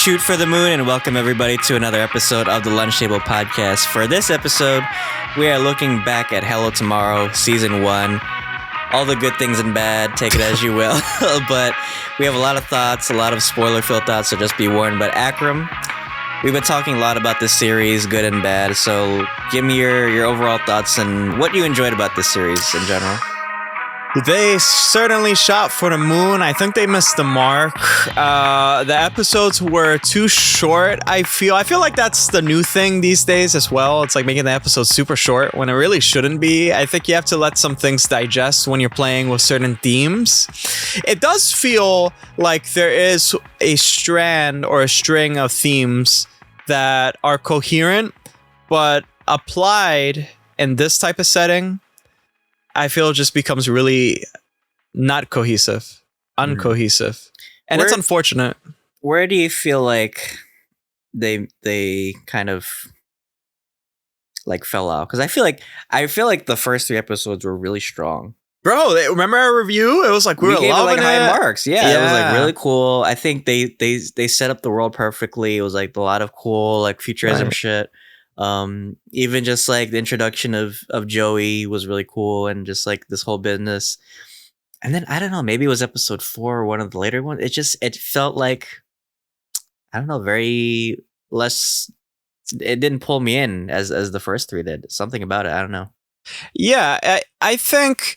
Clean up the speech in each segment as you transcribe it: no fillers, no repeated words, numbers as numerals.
Shoot for the moon, and welcome everybody to another episode of the Lunch Table Podcast. For this episode, we are looking back at Hello Tomorrow Season 1. All the good things and bad, take it as you will. But we have a lot of thoughts, a lot of spoiler-filled thoughts, so just be warned. But Akram, we've been talking a lot about this series, good and bad, so give me your overall thoughts and what you enjoyed about this series in general. They certainly shot for the moon. I think they missed the mark. The episodes were too short. I feel like that's the new thing these days as well. It's like making the episodes super short when it really shouldn't be. I think you have to let some things digest when you're playing with certain themes. It does feel like there is a strand or a string of themes that are coherent, but applied in this type of setting, I feel it just becomes really not cohesive, uncohesive. And it's unfortunate. Where do you feel like they kind of like fell out? Because I feel like the first 3 episodes were really strong. Bro, remember our review? It was like we were gave loving it like high marks. Yeah, it was like really cool. I think they set up the world perfectly. It was like a lot of cool like futurism shit. Even just like the introduction of Joey was really cool, and just like this whole business. And then I don't know, maybe it was episode 4 or one of the later ones. It felt like, I don't know, very less. It didn't pull me in as the first 3 did. Something about it, I don't know. Yeah, I think.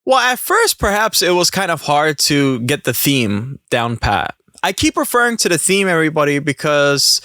Well, at first, perhaps it was kind of hard to get the theme down pat. I keep referring to the theme, everybody, because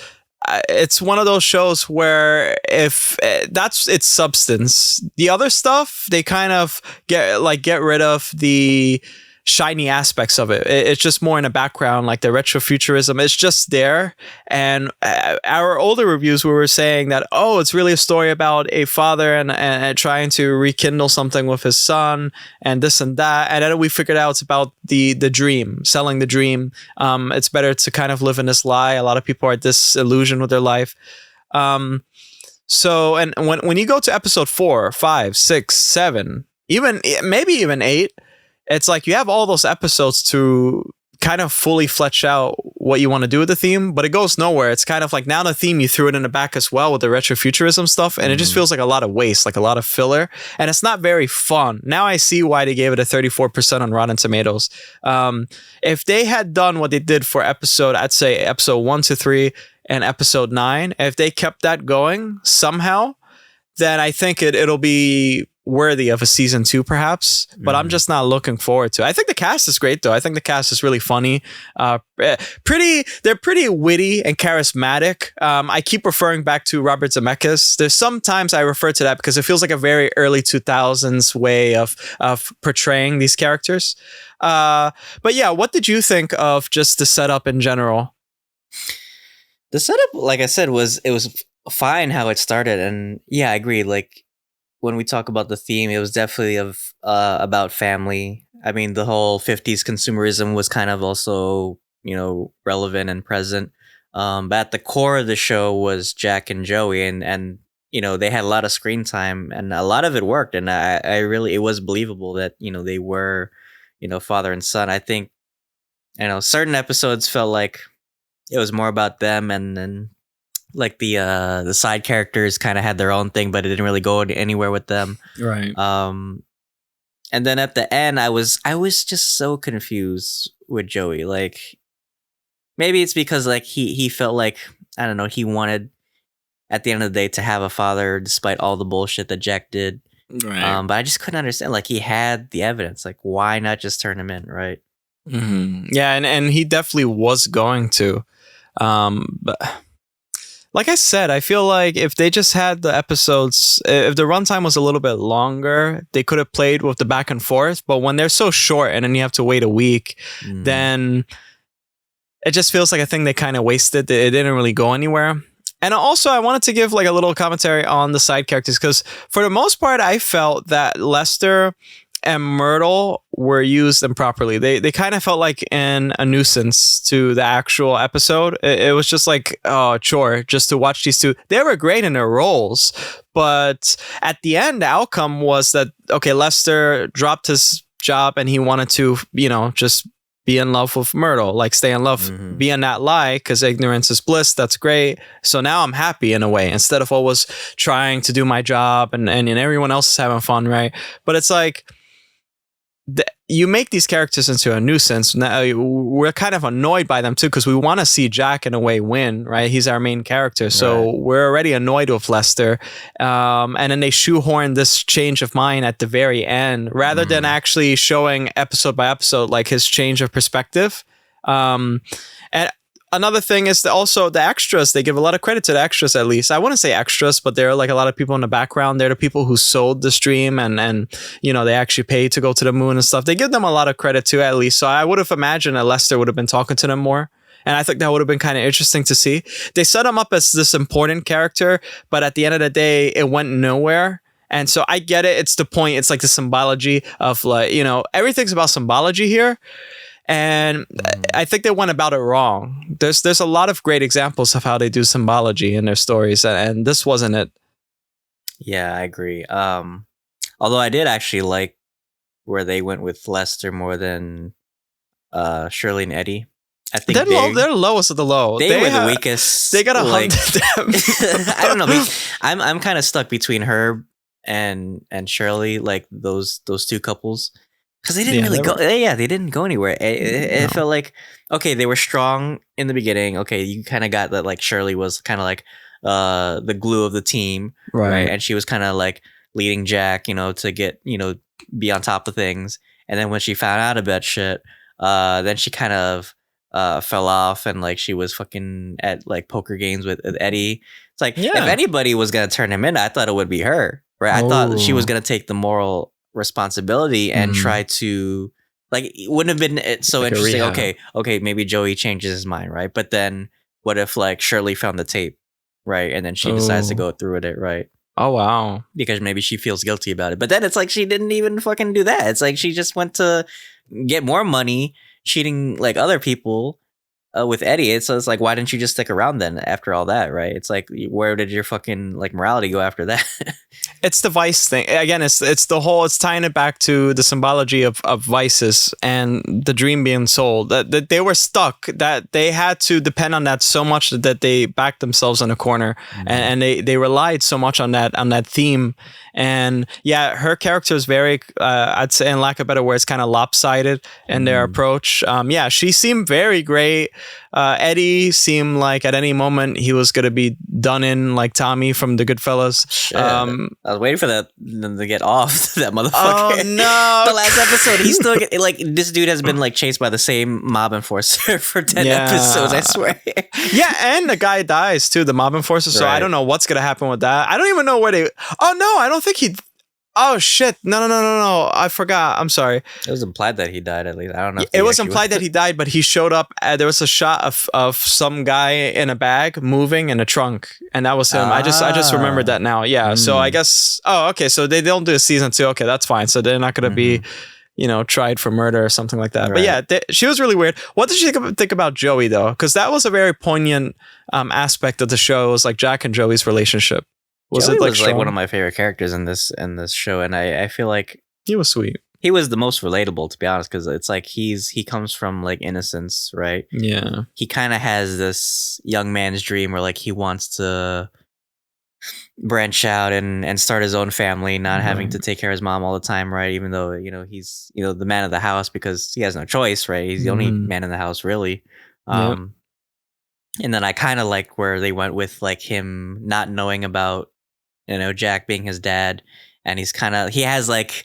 it's one of those shows where if that's its substance, the other stuff, they kind of get rid of the shiny aspects of it. It's just more in the background, like the retro-futurism. It's just there. And our older reviews, we were saying that, it's really a story about a father and trying to rekindle something with his son and this and that. And then we figured out it's about the dream, selling the dream. It's better to kind of live in this lie. A lot of people are disillusioned with their life. So, and when you go to episode 4, 5, 6, 7, maybe even 8, it's like you have all those episodes to kind of fully flesh out what you want to do with the theme, but it goes nowhere. It's kind of like now the theme, you threw it in the back as well with the retro-futurism stuff, and it just feels like a lot of waste, like a lot of filler, and it's not very fun. Now I see why they gave it a 34% on Rotten Tomatoes. If they had done what they did for I'd say episode 1 to 3 and episode 9, if they kept that going somehow, then I think it'll be worthy of a season 2 perhaps, but I'm just not looking forward to it. I think the cast is great though. I think the cast is really funny. They're pretty witty and charismatic. I keep referring back to Robert Zemeckis. There's sometimes I refer to that because it feels like a very early 2000s way of portraying these characters. But yeah, what did you think of just the setup in general? The setup, like I said, was fine how it started, and yeah, I agree. Like, when we talk about the theme, it was definitely about family. I mean, the whole 50s consumerism was kind of also, relevant and present. But at the core of the show was Jack and Joey, and they had a lot of screen time, and a lot of it worked. And I really, it was believable that, they were, father and son. I think, certain episodes felt like it was more about them, and like the side characters kind of had their own thing, but it didn't really go anywhere with them. Right. And then at the end, I was just so confused with Joey. Like, maybe it's because like he felt like, I don't know, he wanted at the end of the day to have a father despite all the bullshit that Jack did. Right. But I just couldn't understand. Like, he had the evidence. Like, why not just turn him in, right? Mm-hmm. Yeah, and he definitely was going to. But like I said, I feel like if they just had the episodes, if the runtime was a little bit longer, they could have played with the back and forth. But when they're so short and then you have to wait a week, then it just feels like a thing they kind of wasted. It didn't really go anywhere. And also, I wanted to give like a little commentary on the side characters, because for the most part, I felt that Lester and Myrtle were used improperly. They kind of felt like a nuisance to the actual episode. It was just like, chore just to watch these two. They were great in their roles, but at the end, the outcome was that, okay, Lester dropped his job and he wanted to, just be in love with Myrtle, like stay in love, be in that lie, because ignorance is bliss. That's great. So now I'm happy in a way, instead of always trying to do my job and everyone else is having fun, right? But it's like, you make these characters into a nuisance. Now we're kind of annoyed by them too, because we want to see Jack in a way win, right? He's our main character, so we're already annoyed with Lester. And then they shoehorn this change of mind at the very end, rather than actually showing episode by episode like his change of perspective. And another thing is that also the extras, they give a lot of credit to the extras, at least. I wouldn't say extras, but there are like a lot of people in the background. They're the people who sold the stream and they actually paid to go to the moon and stuff. They give them a lot of credit too, at least. So I would have imagined that Lester would have been talking to them more. And I think that would have been kind of interesting to see. They set him up as this important character, but at the end of the day, it went nowhere. And so I get it. It's the point. It's like the symbology of like, everything's about symbology here. And I think they went about it wrong. There's a lot of great examples of how they do symbology in their stories, and this wasn't it. Yeah, I agree. Although I did actually like where they went with Lester more than Shirley and Eddie. I think they're lowest of the low. They were the weakest. They gotta hunt them. I don't know. I'm kind of stuck between her and Shirley, like those two couples. Because they didn't really go. They didn't go anywhere. It felt like, okay, they were strong in the beginning. Okay, you kind of got that. Like Shirley was kind of like the glue of the team, right? And she was kind of like leading Jack, to get be on top of things. And then when she found out about shit, then she kind of fell off, and like she was fucking at like poker games with Eddie. It's like if anybody was gonna turn him in, I thought it would be her, right? I thought she was gonna take the moral responsibility and try to, like, it wouldn't have been so like interesting. Okay, maybe Joey changes his mind, right? But then what if like Shirley found the tape, right? And then she decides to go through with it, right? Oh wow. Because maybe she feels guilty about it. But then it's like she didn't even fucking do that. It's like she just went to get more money, cheating like other people with Eddie. So it's like, why didn't you just stick around then after all that, right? It's like, where did your fucking like morality go after that? It's the vice thing again. It's it's tying it back to the symbology of vices and the dream being sold. That they were stuck. That they had to depend on that so much that they backed themselves in a corner, and they relied so much on that theme. And yeah, her character is very, I'd say, in lack of better words, kind of lopsided in their approach. She seemed very great. Eddie seemed like at any moment he was going to be done in like Tommy from the Goodfellas. I was waiting for them to get off that motherfucker. Oh no! The last episode, he's still like, this dude has been like chased by the same mob enforcer for 10 episodes. I swear. Yeah, and the guy dies too, the mob enforcer. So I don't know what's gonna happen with that. I don't even know where they. Oh no, I don't think he. Oh shit! No! I forgot. I'm sorry. It was implied that he died. At least I don't know. It was implied that he died, but he showed up. There was a shot of some guy in a bag moving in a trunk, and that was him. I just remembered that now. Yeah. So I guess. Oh, okay. So they don't do a season 2. Okay, that's fine. So they're not gonna be, tried for murder or something like that. Right. But yeah, she was really weird. What did you think about Joey though? Because that was a very poignant aspect of the show. It was like Jack and Joey's relationship. Joey was like one of my favorite characters in this show, and I feel like he was sweet. He was the most relatable, to be honest, because it's like he comes from like innocence, right? Yeah. He kind of has this young man's dream where like he wants to branch out and start his own family, not having to take care of his mom all the time, right? Even though he's the man of the house because he has no choice, right? He's the only man in the house, really. And then I kind of like where they went with like him not knowing about Jack being his dad, and he has like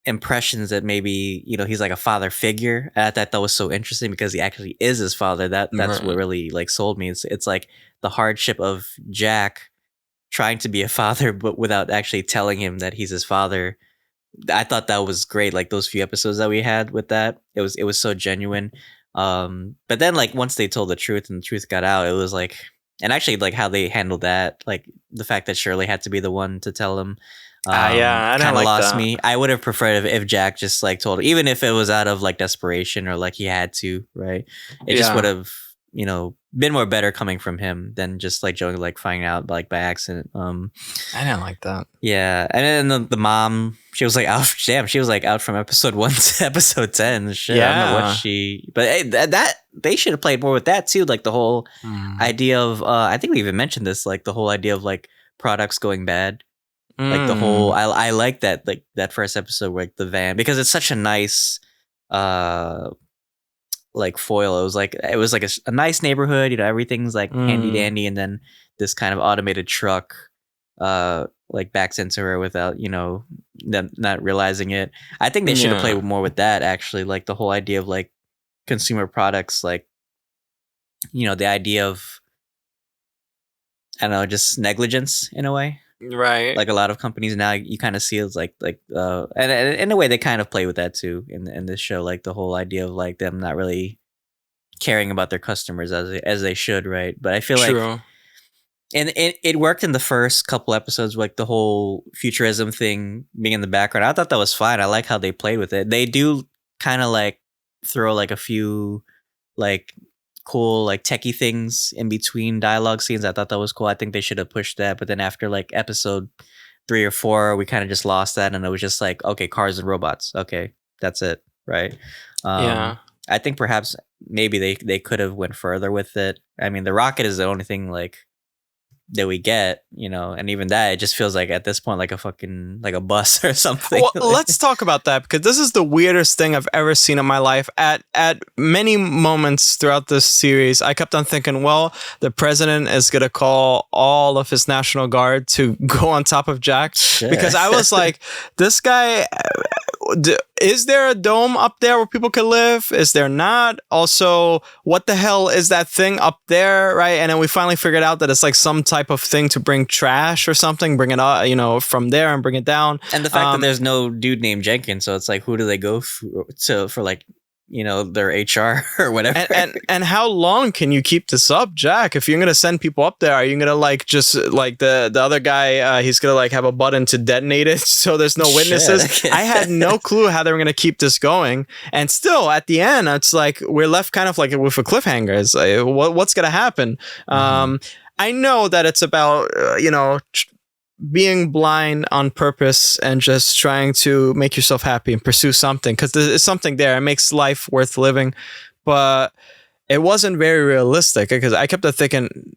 impressions that maybe he's like a father figure. And I thought that was so interesting because he actually is his father. That's what really like sold me. It's like the hardship of Jack trying to be a father, but without actually telling him that he's his father. I thought that was great. Like those few episodes that we had with that, it was so genuine. But then like once they told the truth and the truth got out, it was like. And actually, like how they handled that, like the fact that Shirley had to be the one to tell him, I kind of like lost that. me. I would have preferred if Jack just like told him, even if it was out of like desperation or like he had to, right? It just would have been more better coming from him than just like Joey like finding out like by accident. I didn't like that. Yeah, and then the mom, she was like out. Damn, she was like out from episode 1 to episode 10. Shit, I don't know what she. But hey, that they should have played more with that too. Like the whole idea of, I think we even mentioned this. Like the whole idea of like products going bad. Like the whole, I like that, like that first episode where like the van, because it's such a nice, like foil. It was like a nice neighborhood. Everything's like handy dandy, and then this kind of automated truck like backs into her without them not realizing it. I think they should have played more with that, actually, like the whole idea of like consumer products, like the idea of, I don't know, just negligence in a way, right? Like a lot of companies now, you kind of see it's like and in a way they kind of play with that too in this show, like the whole idea of like them not really caring about their customers as they should, right? But I feel like, and it worked in the first couple episodes, like the whole futurism thing being in the background. I thought that was fine. I like how they played with it. They do kind of like throw like a few like cool like techie things in between dialogue scenes. I thought that was cool. I think they should have pushed that. But then after like episode 3 or 4, we kind of just lost that, and it was just like, okay, cars and robots. Okay, that's it, right? Yeah. I think perhaps maybe they could have went further with it. I mean, the rocket is the only thing like that we get, and even that, it just feels like at this point like a fucking like a bus or something. Well, let's talk about that, because this is the weirdest thing I've ever seen in my life. At many moments throughout this series, I kept on thinking, well, the president is gonna call all of his National Guard to go on top of Jack, because I was like, this guy. Is there a dome up there where people can live? Is there not? Also, what the hell is that thing up there, right? And then we finally figured out that it's like some type of thing to bring trash or something, bring it up, from there and bring it down. And the fact that there's no dude named Jenkins, so it's like, who do they go for like, their HR or whatever. And how long can you keep this up, Jack? If you're gonna send people up there, are you gonna like just like the other guy? He's gonna like have a button to detonate it, so there's no witnesses. I had no clue how they were gonna keep this going, and still at the end, it's like we're left kind of like with a cliffhanger. It's like, what's gonna happen? I know that it's about being blind on purpose and just trying to make yourself happy and pursue something, because there's something there. It makes life worth living, but it wasn't very realistic, because I kept thinking,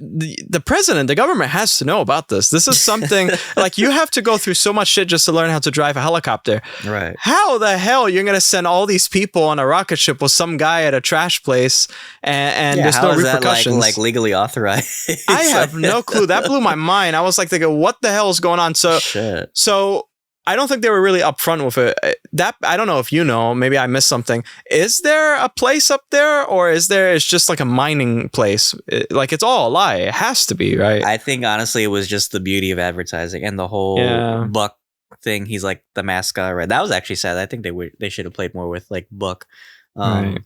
the president, the government has to know about this. This is something like you have to go through so much shit just to learn how to drive a helicopter. Right. How the hell you're going to send all these people on a rocket ship with some guy at a trash place and there's no repercussions? That like legally authorized? I have no clue. That blew my mind. I was like thinking, what the hell is going on? So I don't think they were really upfront with it. That I don't know if maybe I missed something. Is there a place up there, or it's just like a mining place? Like it's all a lie. It has to be, right? I think honestly it was just the beauty of advertising and the whole Buck thing. He's like the mascot, right? That was actually sad. I think they should have played more with like Buck. Right.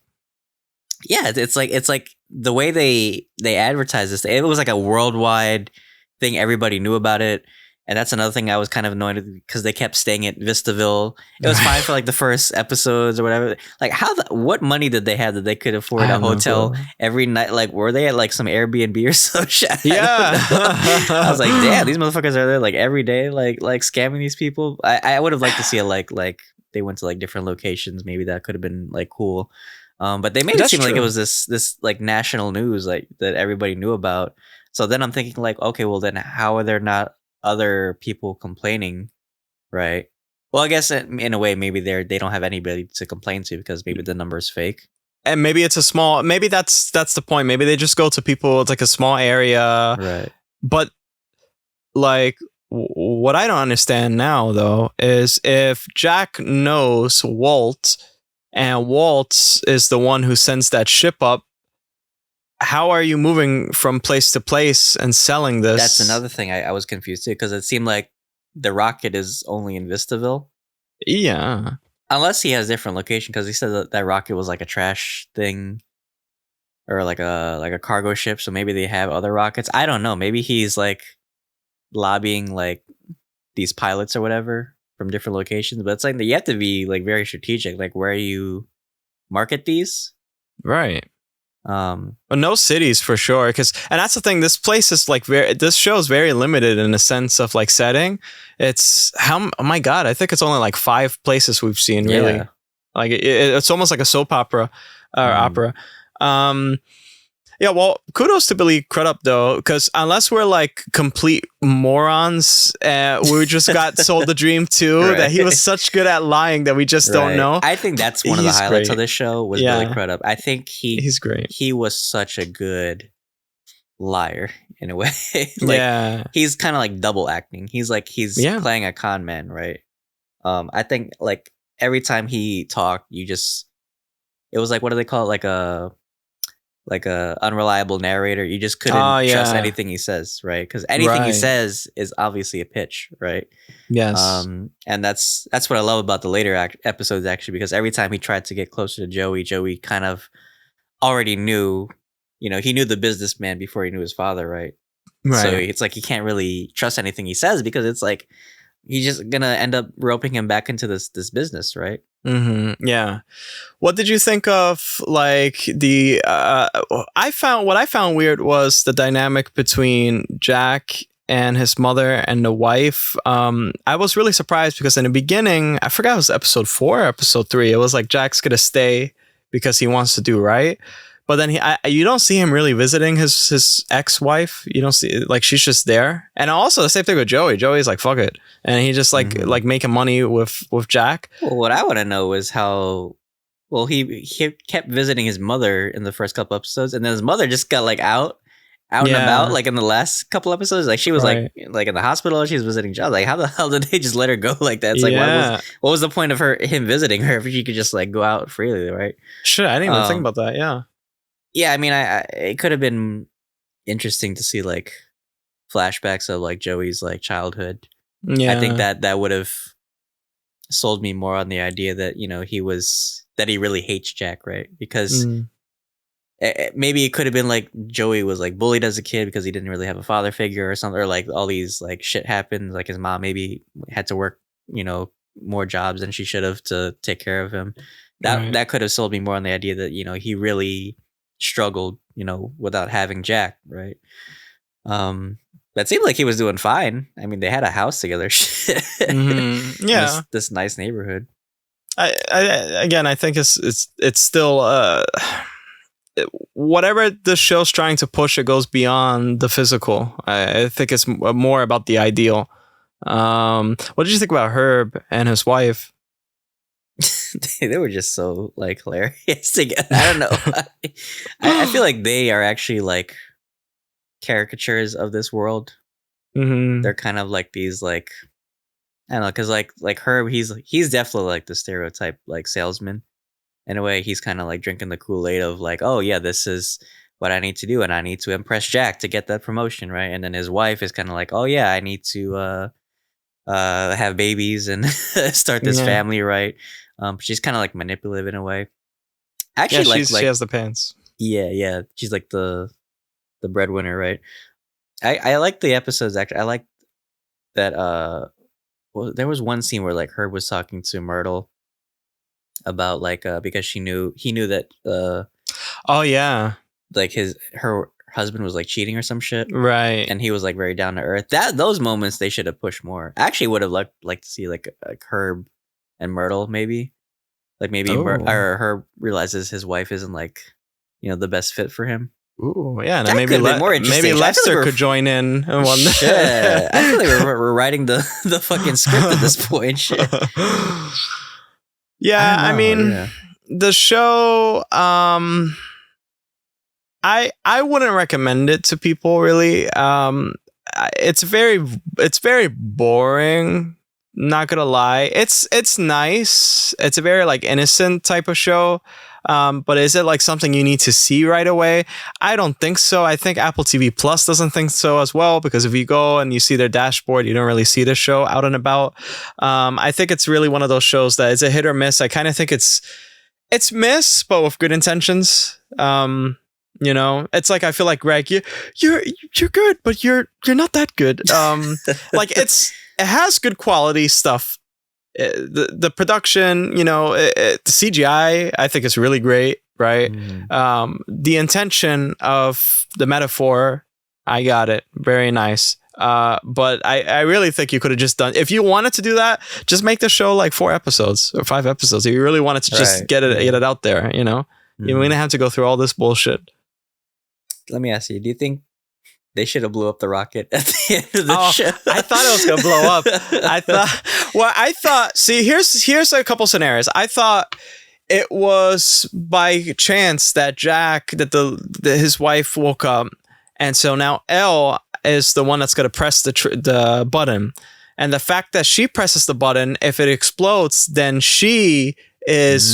Yeah, it's like the way they advertised this. It was like a worldwide thing. Everybody knew about it. And that's another thing I was kind of annoyed with, because they kept staying at Vistaville. It was fine for like the first episodes or whatever. Like what money did they have that they could afford a hotel every night? Like were they at like some Airbnb or some shit? Yeah. I was like, damn, these motherfuckers are there like every day, like scamming these people. I would have liked to see like they went to like different locations. Maybe that could have been like cool. But they made it seem like it was this like national news like that everybody knew about. So then I'm thinking like, okay, well then how are there not other people complaining, right? Well, I guess in a way maybe they don't have anybody to complain to, because maybe the number is fake, and maybe it's maybe that's the point. Maybe they just go to people. It's like a small area, right? But like what I don't understand now though is if Jack knows Walt, and Walt is the one who sends that ship up, how are you moving from place to place and selling this? That's another thing I was confused too, because it seemed like the rocket is only in Vistaville. Yeah. Unless he has a different location, because he said that rocket was like a trash thing or like a cargo ship. So maybe they have other rockets. I don't know. Maybe he's like lobbying like these pilots or whatever from different locations. But it's like you have to be like very strategic, like where you market these. Right. No cities for sure, and that's the thing. This place is like this show is very limited in a sense of like setting. It's oh my god, I think it's only like 5 places we've seen really. Yeah. Like it's almost like a soap opera opera. Yeah, well, kudos to Billy Crudup though, because unless we're like complete morons, we just got sold the dream too, Right. that he was such good at lying that we just don't know. I think that's one of the He's highlights great. of this show was Yeah. Billy Crudup. I think He's great. he was such a good liar in a way. Yeah. He's kind of like double acting. He's Yeah. playing a con man, right? I think like every time he talked, it was like, what do they call it? Like a unreliable narrator. You just couldn't trust anything he says, right? Because anything he says is obviously a pitch, right? Yes. And that's what I love about the later episodes actually, because every time he tried to get closer to Joey kind of already knew, he knew the businessman before he knew his father, right? So it's like he can't really trust anything he says because it's like he's just gonna end up roping him back into this business, right? Mm-hmm. Yeah. What did you think of like the? What I found weird was the dynamic between Jack and his mother and the wife. I was really surprised because in the beginning, I forgot it was episode 4 or episode 3. It was like Jack's gonna stay because he wants to do right. But then you don't see him really visiting his ex-wife. You don't see, like, she's just there. And also the same thing with Joey. Joey's like, fuck it. And he just like making money with Jack. Well, what I want to know is how, well, he kept visiting his mother in the first couple episodes. And then his mother just got like out and about, like in the last couple episodes. Like she was like in the hospital. She was visiting John. Like how the hell did they just let her go like that? It's like, what was the point of him visiting her if she could just like go out freely, right? Shit, I didn't even think about that. Yeah. Yeah, I mean, it could have been interesting to see like flashbacks of like Joey's like childhood. Yeah, I think that would have sold me more on the idea that he really hates Jack, right? Because maybe it could have been like Joey was like bullied as a kid because he didn't really have a father figure or something, or like all these like shit happened. Like his mom maybe had to work, more jobs than she should have to take care of him. That could have sold me more on the idea that he really struggled, without having Jack, right? That seemed like he was doing fine. I mean, they had a house together. Yeah, this nice neighborhood. I think it's still whatever the show's trying to push, it goes beyond the physical. I think it's more about the ideal. What did you think about Herb and his wife? They were just so like hilarious together. I don't know. I feel like they are actually like caricatures of this world. They're kind of like these like, I don't know, because like Herb, he's definitely like the stereotype like salesman. In a way, he's kind of like drinking the Kool-Aid of like, oh yeah, this is what I need to do, and I need to impress Jack to get that promotion, right? And then his wife is kind of like, oh yeah, I need to have babies and start this family, right? She's kind of like manipulative in a way. Actually, she has the pants. Yeah. She's like the breadwinner, right? I like the episodes. Actually, I like that. Well, there was one scene where like Herb was talking to Myrtle about like because he knew that oh yeah, like her husband was like cheating or some shit, right? And he was like very down to earth. Those moments they should have pushed more. I actually would have liked to see like Herb and Myrtle maybe or Herb realizes his wife isn't like the best fit for him. Ooh, yeah, and maybe Lester could join in one. Shit. I feel like we're writing the fucking script at this point. Shit. Yeah, I mean, the show. I wouldn't recommend it to people really. It's very boring. Not gonna lie, it's nice. It's a very like innocent type of show. But is it like something you need to see right away? I don't think so. I think Apple TV Plus doesn't think so as well, because if you go and you see their dashboard, you don't really see the show out and about. I think it's really one of those shows that is a hit or miss. I kind of think it's miss, but with good intentions. It's like I feel like Greg, you're good, but you're not that good. Like it has good quality stuff. The production, the CGI, I think is really great right? Mhm. The intention of the metaphor, I got it. Very nice. But I really think you could have just done, if you wanted to do that, just make the show like 4 episodes or 5 episodes. If you really wanted to just Right, get yeah. it out there, you know? You Mhm. wouldn't have to go through all this bullshit. Let me ask you, do you think they should have blew up the rocket at the end of the show? I thought it was gonna blow up. I thought, see, here's a couple scenarios. I thought it was by chance that his wife woke up, and so now Elle is the one that's gonna press the button, and the fact that she presses the button, if it explodes, then she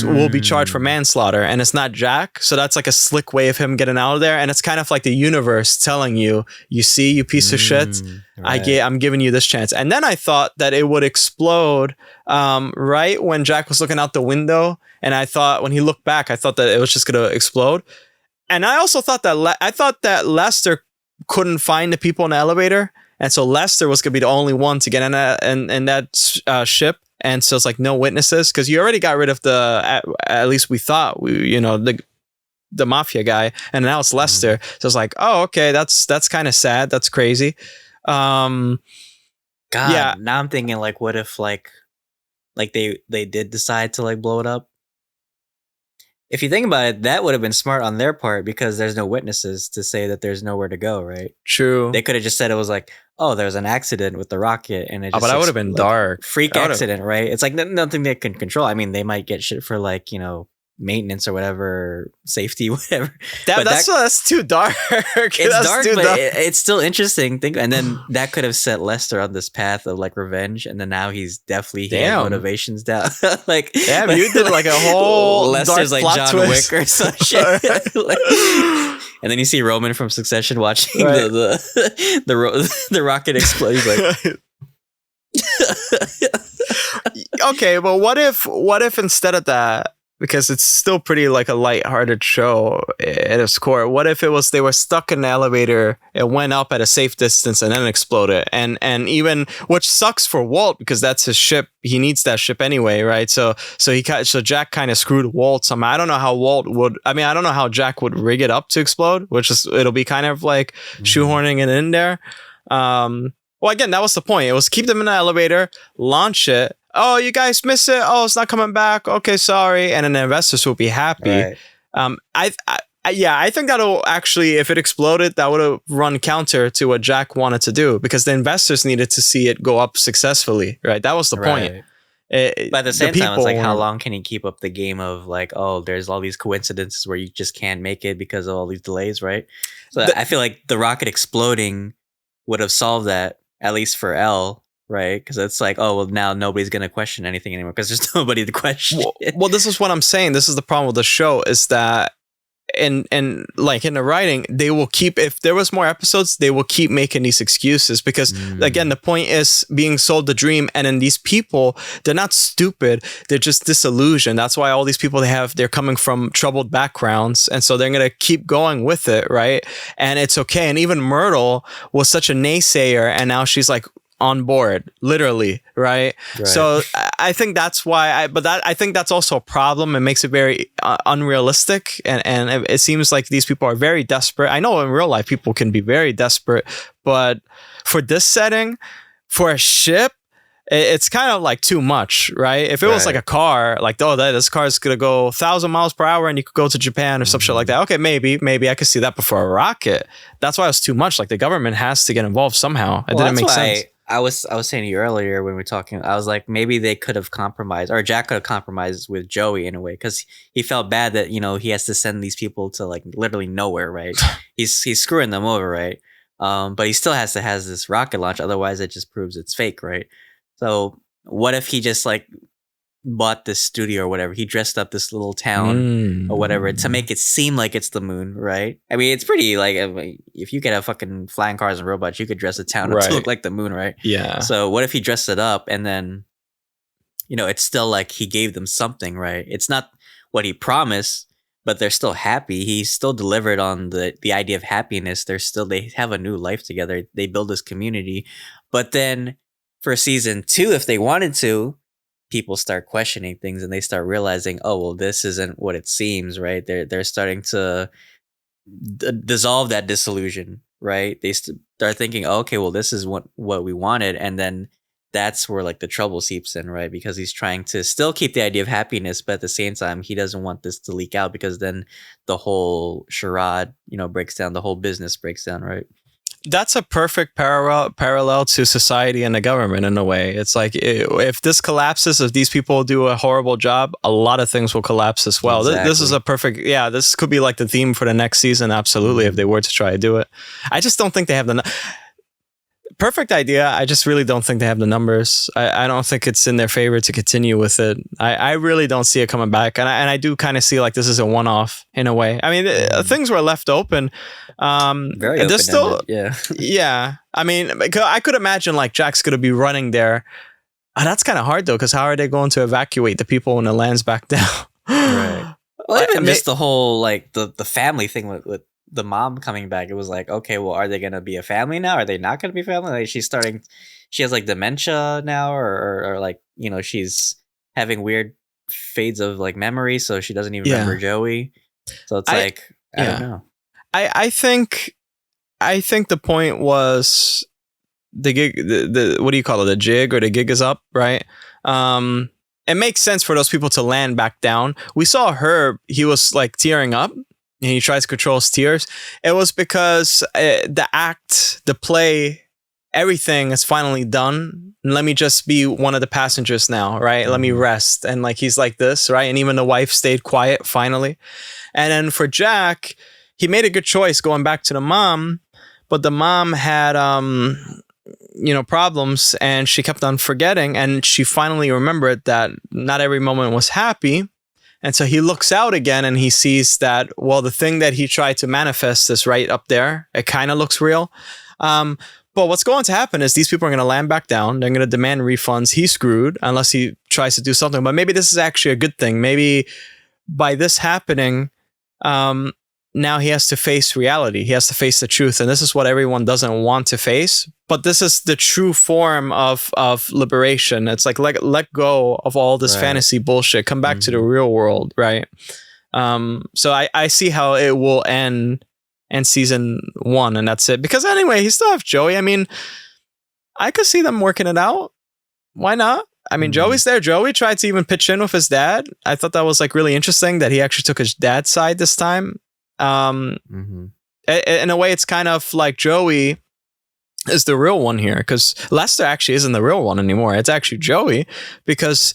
will be charged for manslaughter, and it's not Jack. So that's like a slick way of him getting out of there, and it's kind of like the universe telling you, you see, you piece of shit, Right. I'm giving you this chance. And then I thought that it would explode right when Jack was looking out the window, and I thought when he looked back, I thought that it was just gonna explode. And I also thought that Lester couldn't find the people in the elevator, and so Lester was gonna be the only one to get in that ship. And so it's like no witnesses, because you already got rid of at least we thought, the mafia guy, and now it's Lester. So it's like, oh, okay, that's kind of sad. That's crazy. God, Yeah. now I'm thinking like, what if like they did decide to like blow it up? If you think about it, that would have been smart on their part because there's no witnesses to say that there's nowhere to go, right? True. They could have just said it was like, oh, there was an accident with the rocket, and it just but that would have been like, dark. freak accident, right? It's like nothing they can control. I mean, they might get shit for like, you know, maintenance or whatever, safety, whatever. That's too dark. It's dark, but it's still interesting. And then that could have set Lester on this path of like revenge, and then now he's definitely he had motivations down. Like, damn, you did like a whole Lester's like dark John twist. Wick or some shit. Like, and then you see Roman from Succession watching the rocket explode. He's like, okay, but what if instead of that, because it's still pretty like a lighthearted show at its core, what if it was they were stuck in the elevator, it went up at a safe distance and then exploded, and even, which sucks for Walt because that's his ship, he needs that ship anyway, right? So Jack kind of screwed Walt somehow. I don't know how Jack would rig it up to explode, it'll be kind of like shoehorning it in there. Well, again, that was the point. It was keep them in the elevator, launch it. Oh, you guys miss it. Oh, it's not coming back. Okay, sorry. And then the investors will be happy. right. I think that'll actually, if it exploded, that would have run counter to what Jack wanted to do, because the investors needed to see it go up successfully, right? That was the point. But at the same time, it's like, how long can you keep up the game of like, oh, there's all these coincidences where you just can't make it because of all these delays, right? So I feel like the rocket exploding would have solved that, at least for Elle, right? Because it's like, oh, well, now nobody's going to question anything anymore because there's nobody to question. Well, this is what I'm saying. This is the problem with the show, is that and like in the writing, they will keep, if there was more episodes, they will keep making these excuses, because again, the point is being sold the dream, and then these people, they're not stupid, they're just disillusioned. That's why all these people they're coming from troubled backgrounds, and so they're gonna keep going with it, right? And it's okay. And even Myrtle was such a naysayer, and now she's like on board, literally, right? So I think that's why I think that's also a problem. It makes it very unrealistic, and it seems like these people are very desperate. I know in real life people can be very desperate, but for this setting, for a ship, it's kind of like too much, right? If it was like a car, like, oh, this car is gonna go 1,000 miles per hour and you could go to Japan or some shit like that, okay, maybe I could see that. Before a rocket, that's why it was too much. Like, the government has to get involved somehow. It didn't make sense. I was saying to you earlier when we were talking, I was like, maybe they could have compromised, or Jack could have compromised with Joey in a way, because he felt bad that, you know, he has to send these people to like literally nowhere, right? he's screwing them over, right? But he still has this rocket launch, otherwise it just proves it's fake, right? So what if he just like bought this studio or whatever? He dressed up this little town or whatever to make it seem like it's the moon, right? I mean, it's pretty like, if you could have fucking flying cars and robots, you could dress a town up to look like the moon, right? Yeah. So what if he dressed it up and then, you know, it's still like he gave them something, right? It's not what he promised, but they're still happy. He still delivered on the idea of happiness. They have a new life together. They build this community. But then for season 2, if they wanted to, people start questioning things and they start realizing, oh well, this isn't what it seems, right? They're starting to dissolve that disillusion, right? They start thinking, oh, okay, well, this is what we wanted, and then that's where like the trouble seeps in, right? Because he's trying to still keep the idea of happiness, but at the same time, he doesn't want this to leak out because then the whole charade, breaks down. The whole business breaks down, right? That's a perfect parallel to society and the government in a way. It's like if this collapses, if these people do a horrible job, a lot of things will collapse as well. Exactly. This is a perfect, this could be like the theme for the next season. Absolutely. If they were to try to do it. I just don't think they have the perfect idea. I just really don't think they have the numbers. I don't think it's in their favor to continue with it. I really don't see it coming back. And I do kind of see like this is a one-off in a way. I mean, things were left open. Very open. Still, yeah. Yeah. I mean, I could imagine like Jack's going to be running there. That's kind of hard though, because how are they going to evacuate the people when the land's back down? Right. Well, even just the whole like the family thing with the mom coming back, it was like, okay, well, are they gonna be a family now? Are they not gonna be family? Like she has like dementia now, or like she's having weird fades of like memory, so she doesn't even remember Joey. So it's I don't know. I think the point was the gig. The what do you call it? The jig or the gig is up, right? It makes sense for those people to land back down. We saw Herb; he was like tearing up. And he tries to control his tears. It was because the play, everything is finally done. Let me just be one of the passengers now, right? Let me rest. And like he's like this, right? And even the wife stayed quiet finally. And then for Jack, he made a good choice going back to the mom, but the mom had problems and she kept on forgetting, and she finally remembered that not every moment was happy. And so he looks out again and he sees that, well, the thing that he tried to manifest is right up there. It kind of looks real. But what's going to happen is these people are going to land back down. They're going to demand refunds. He's screwed unless he tries to do something. But maybe this is actually a good thing. Maybe by this happening, now he has to face reality. He has to face the truth. And this is what everyone doesn't want to face. But this is the true form of liberation. It's like let go of all this fantasy bullshit. Come back to the real world, right? So I see how it will end in season 1, and that's it. Because anyway, he still have Joey. I mean, I could see them working it out. Why not? I mean, Joey's there. Joey tried to even pitch in with his dad. I thought that was like really interesting that he actually took his dad's side this time. In a way, it's kind of like Joey is the real one here, because Lester actually isn't the real one anymore. It's actually Joey, because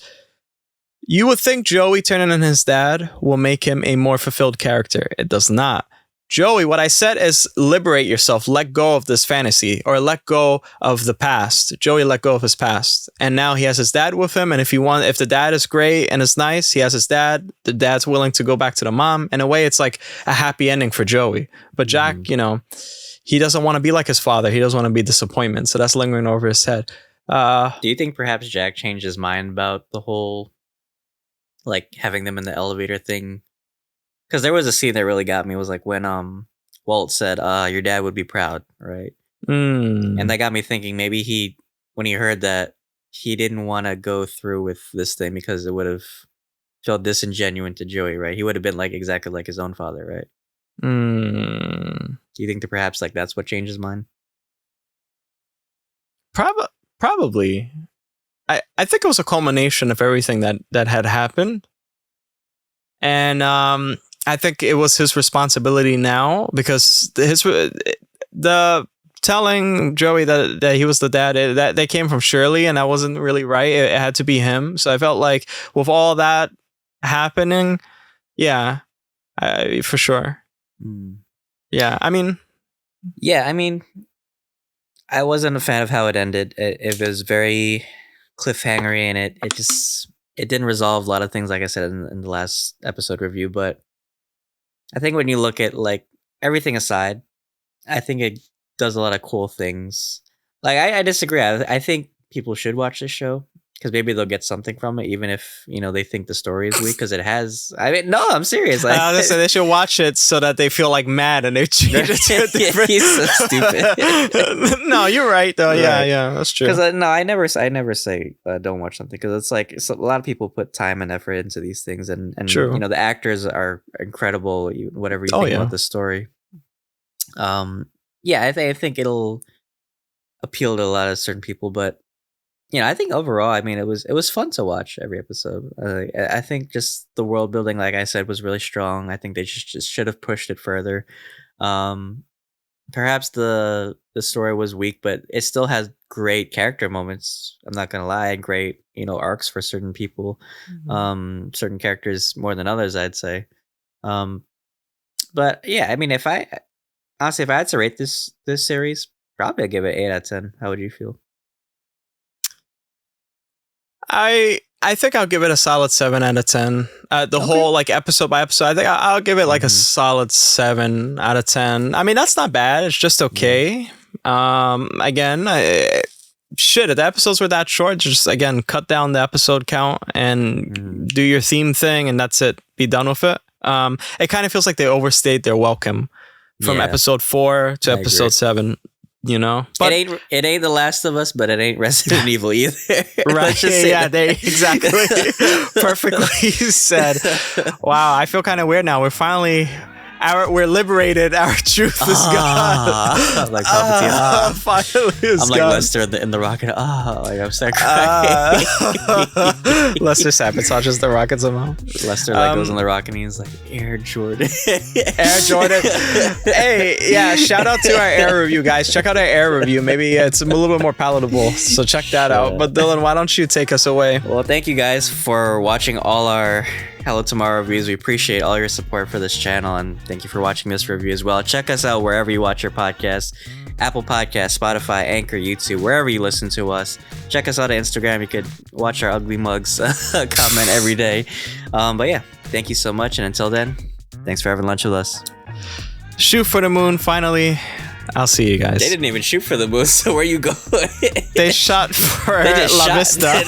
you would think Joey turning on his dad will make him a more fulfilled character. It does not. Joey, what I said is liberate yourself, let go of this fantasy, or let go of the past. Joey let go of his past, and now he has his dad with him. And if the dad is great and is nice, he has his dad. The dad's willing to go back to the mom. In a way, it's like a happy ending for Joey. But Jack, he doesn't want to be like his father. He doesn't want to be disappointment. So that's lingering over his head. Do you think perhaps Jack changed his mind about the whole, like, having them in the elevator thing? Because there was a scene that really got me. It was like when Walt said, your dad would be proud, right? And that got me thinking maybe when he heard that, he didn't want to go through with this thing because it would have felt disingenuous to Joey, right? He would have been like exactly like his own father, right? Do you think that perhaps like that's what changed his mind? Probably. I think it was a culmination of everything that had happened. And I think it was his responsibility now, because the telling Joey that he was the dad, that they came from Shirley, and that wasn't really right. It had to be him. So I felt like with all that happening, for sure. I mean, I wasn't a fan of how it ended. It was very cliffhangery, and it didn't resolve a lot of things, like I said in the last episode review. But I think when you look at like everything aside, I think it does a lot of cool things. Like I disagree. I think people should watch this show. because maybe they'll get something from it, even if they think the story is weak. Because it has. I mean, no, I'm serious. Like, they should watch it so that they feel like mad and they change it to a different. He's so stupid. No, you're right though. Right. Yeah, that's true. Because no, I never say don't watch something, because it's like a lot of people put time and effort into these things, and True. the actors are incredible. Whatever you think about the story. Yeah, I think it'll appeal to a lot of certain people, but I think overall, I mean, it was fun to watch every episode. I think just the world building, like I said, was really strong. I think they just should have pushed it further. Perhaps the story was weak, but it still has great character moments. I'm not gonna lie, and great arcs for certain people. Certain characters more than others, I'd say. But yeah, I mean, if I had to rate this series, probably I'd give it 8 out of 10. How would you feel? I think I'll give it a solid 7 out of 10. The whole like episode by episode, I think I'll give it like a solid 7 out of 10. I mean, that's not bad. It's just okay. Again, if the episodes were that short, just again cut down the episode count and do your theme thing, and that's it. Be done with it. It kind of feels like they overstayed their welcome from episode 4 to episode 7. But it ain't The Last of Us, but it ain't Resident Evil either. Right? Exactly. Perfectly said. Wow, I feel kind of weird now. We're liberated. Our truth is gone. Like Palpatine. Finally, is I'm like gone. Lester in the rocket. Like I'm starting crying. Lester sabotages the rocket somehow. Lester goes in the rocket and he's like, Air Jordan. Air Jordan. Hey, yeah, shout out to our Air review, guys. Check out our Air review. Maybe it's a little bit more palatable, so check that out. But Dylan, why don't you take us away? Well, thank you guys for watching all our Hello Tomorrow reviews. We appreciate all your support for this channel, and thank you for watching this review as well. Check us out wherever you watch your podcasts: Apple Podcasts, Spotify, Anchor, YouTube, wherever you listen to us. Check us out on Instagram. You could watch our ugly mugs comment every day. But yeah, thank you so much, and until then, thanks for having lunch with us. Shoot for the moon, finally. I'll see you guys. They didn't even shoot for the moon, so where you going? They shot for they just La shot. Vista.